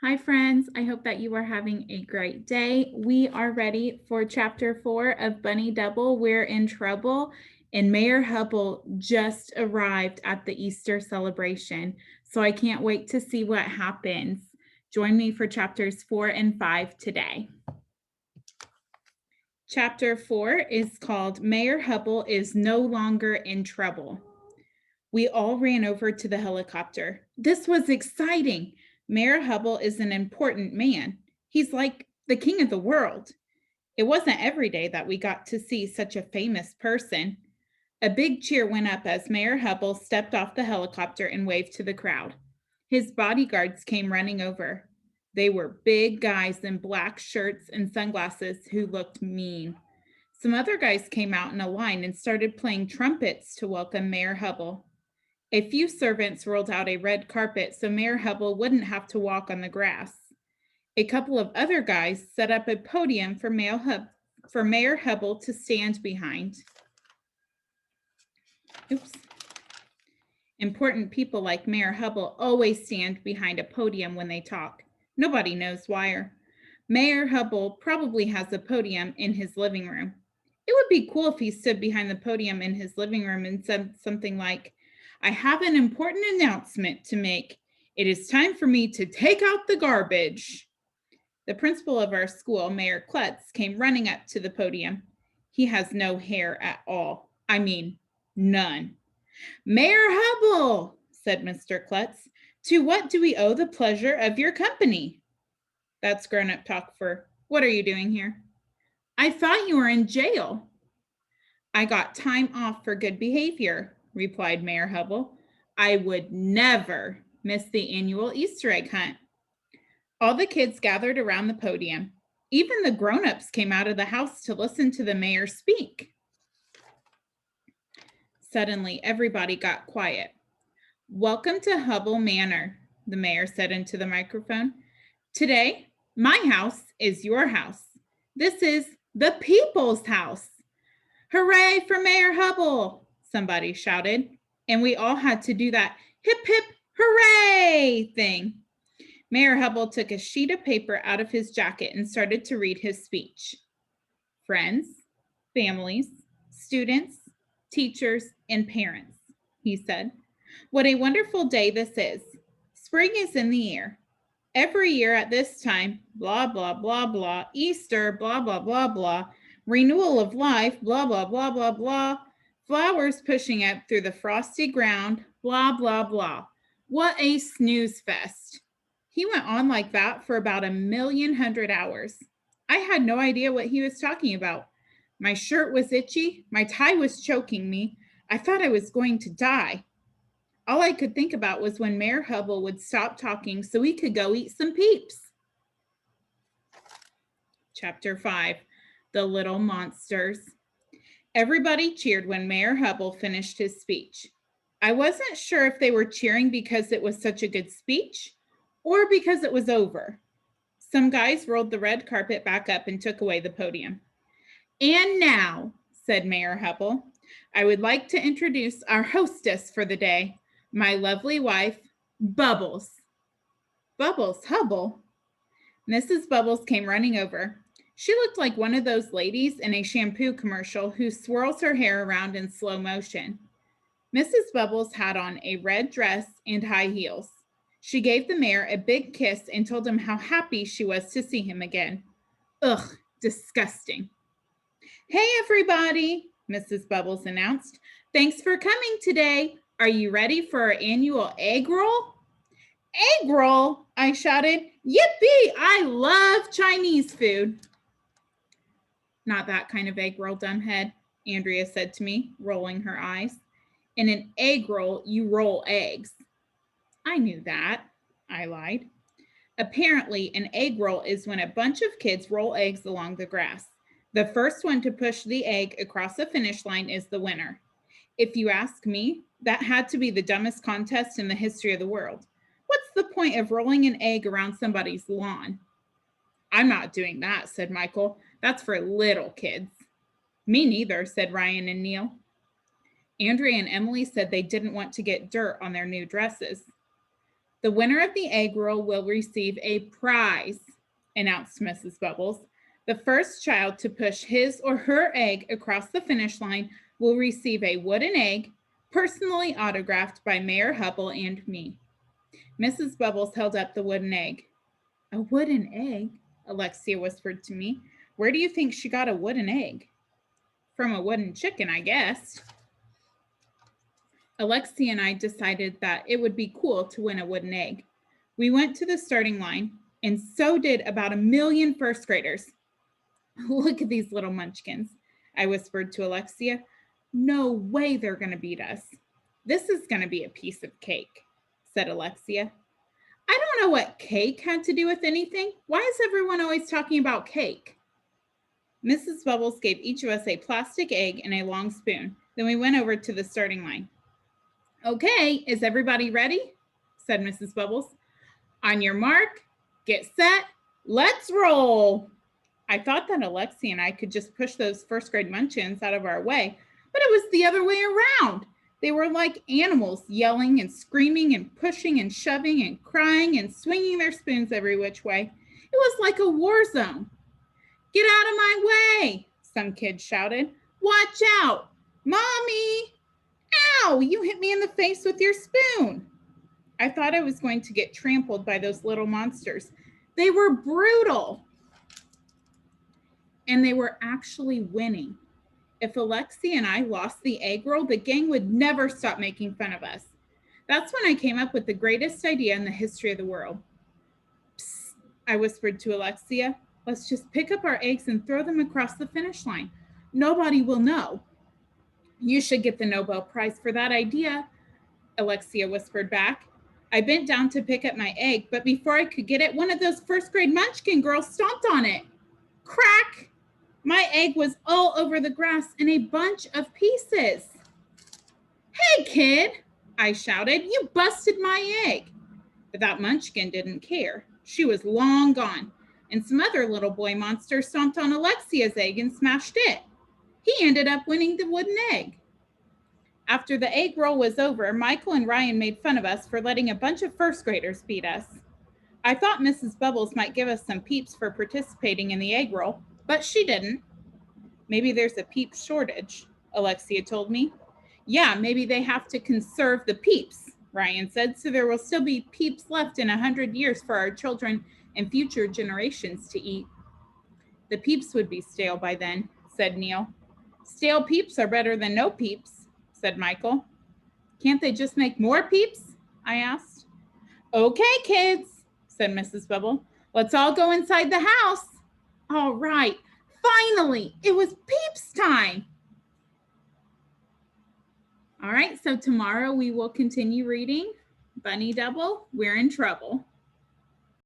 Hi, friends. I hope that you are having a great day. We are ready for chapter 4 of Bunny Double. We're in trouble, and Mayor Hubble just arrived at the Easter celebration. So I can't wait to see what happens. Join me for chapters 4 and 5 today. Chapter 4 is called Mayor Hubble is No Longer in Trouble. We all ran over to the helicopter. This was exciting. Mayor Hubble is an important man. He's like the king of the world. It wasn't every day that we got to see such a famous person. A big cheer went up as Mayor Hubble stepped off the helicopter and waved to the crowd. His bodyguards came running over. They were big guys in black shirts and sunglasses who looked mean. Some other guys came out in a line and started playing trumpets to welcome Mayor Hubble. A few servants rolled out a red carpet so Mayor Hubble wouldn't have to walk on the grass. A couple of other guys set up a podium for Mayor Hubble to stand behind. Oops. Important people like Mayor Hubble always stand behind a podium when they talk. Nobody knows why. Mayor Hubble probably has a podium in his living room. It would be cool if he stood behind the podium in his living room and said something like, "I have an important announcement to make. It is time for me to take out the garbage." The principal of our school, Mayor Klutz, came running up to the podium. He has no hair at all. I mean, none. "Mayor Hubble," said Mr. Klutz, "to what do we owe the pleasure of your company?" That's grown-up talk for, "What are you doing here?" "I thought you were in jail." "I got time off for good behavior," replied Mayor Hubble. "I would never miss the annual Easter egg hunt." All the kids gathered around the podium. Even the grown-ups came out of the house to listen to the mayor speak. Suddenly, everybody got quiet. "Welcome to Hubble Manor," the mayor said into the microphone. "Today, my house is your house. This is the people's house." "Hooray for Mayor Hubble!" somebody shouted. And we all had to do that hip, hip, hooray thing. Mayor Hubble took a sheet of paper out of his jacket and started to read his speech. "Friends, families, students, teachers, and parents," he said. "What a wonderful day this is. Spring is in the air. Every year at this time, blah, blah, blah, blah, Easter, blah, blah, blah, blah, renewal of life, blah, blah, blah, blah, blah, flowers pushing up through the frosty ground, blah, blah, blah. What a snooze fest." He went on like that for about 1,100,000 hours. I had no idea what he was talking about. My shirt was itchy, my tie was choking me. I thought I was going to die. All I could think about was when Mayor Hubble would stop talking so we could go eat some peeps. Chapter 5, The Little Monsters. Everybody cheered when Mayor Hubble finished his speech. I wasn't sure if they were cheering because it was such a good speech or because it was over. Some guys rolled the red carpet back up and took away the podium. "And now," said Mayor Hubble, "I would like to introduce our hostess for the day, my lovely wife, Bubbles." "Bubbles Hubble?" Mrs. Bubbles came running over. She looked like one of those ladies in a shampoo commercial who swirls her hair around in slow motion. Mrs. Bubbles had on a red dress and high heels. She gave the mayor a big kiss and told him how happy she was to see him again. Ugh, disgusting. "Hey, everybody," Mrs. Bubbles announced. "Thanks for coming today. Are you ready for our annual egg roll?" "Egg roll!" I shouted. "Yippee! I love Chinese food." "Not that kind of egg roll, dumbhead," Andrea said to me, rolling her eyes. "In an egg roll, you roll eggs." "I knew that," I lied. "Apparently, an egg roll is when a bunch of kids roll eggs along the grass. The first one to push the egg across the finish line is the winner. If you ask me, that had to be the dumbest contest in the history of the world. What's the point of rolling an egg around somebody's lawn?" "I'm not doing that," said Michael. "That's for little kids." "Me neither," said Ryan and Neil. Andrea and Emily said they didn't want to get dirt on their new dresses. The winner of the egg roll will receive a prize, announced Mrs. Bubbles. The first child to push his or her egg across the finish line will receive a wooden egg, personally autographed by Mayor Hubble and me. Mrs. Bubbles held up the wooden egg. A wooden egg? Alexia whispered to me. Where do you think she got a wooden egg? From a wooden chicken, I guess. Alexia and I decided that it would be cool to win a wooden egg. We went to the starting line, and so did about 1 million first graders. Look at these little munchkins, I whispered to Alexia. No way they're going to beat us. This is going to be a piece of cake, said Alexia. I don't know what cake had to do with anything. Why is everyone always talking about cake? Mrs. Bubbles gave each of us a plastic egg and a long spoon. Then we went over to the starting line. Okay, is everybody ready? Said Mrs. Bubbles. On your mark, get set, let's roll. I thought that Alexia and I could just push those first grade munchkins out of our way, but it was the other way around. They were like animals, yelling and screaming and pushing and shoving and crying and swinging their spoons every which way. It was like a war zone. Get out of my way, some kids shouted. Watch out, Mommy! Ow, you hit me in the face with your spoon. I thought I was going to get trampled by those little monsters. They were brutal. And they were actually winning. If Alexia and I lost the egg roll, the gang would never stop making fun of us. That's when I came up with the greatest idea in the history of the world. Psst, I whispered to Alexia. Let's just pick up our eggs and throw them across the finish line. Nobody will know. You should get the Nobel Prize for that idea, Alexia whispered back. I bent down to pick up my egg, but before I could get it, one of those first grade munchkin girls stomped on it. Crack! My egg was all over the grass in a bunch of pieces. Hey, kid, I shouted, you busted my egg. But that munchkin didn't care. She was long gone, and some other little boy monster stomped on Alexia's egg and smashed it. He ended up winning the wooden egg. After the egg roll was over, Michael and Ryan made fun of us for letting a bunch of first graders beat us. I thought Mrs. Bubbles might give us some peeps for participating in the egg roll, but she didn't. Maybe there's a peep shortage, Alexia told me. Yeah, maybe they have to conserve the peeps, Ryan said, so there will still be peeps left in 100 years for our children and future generations to eat. The peeps would be stale by then, said Neil. Stale peeps are better than no peeps, said Michael. Can't they just make more peeps? I asked. Okay, kids, said Mrs. Bubble. Let's all go inside the house. All right, finally, it was peeps time. All right, so tomorrow we will continue reading Bunny Double, We're in Trouble.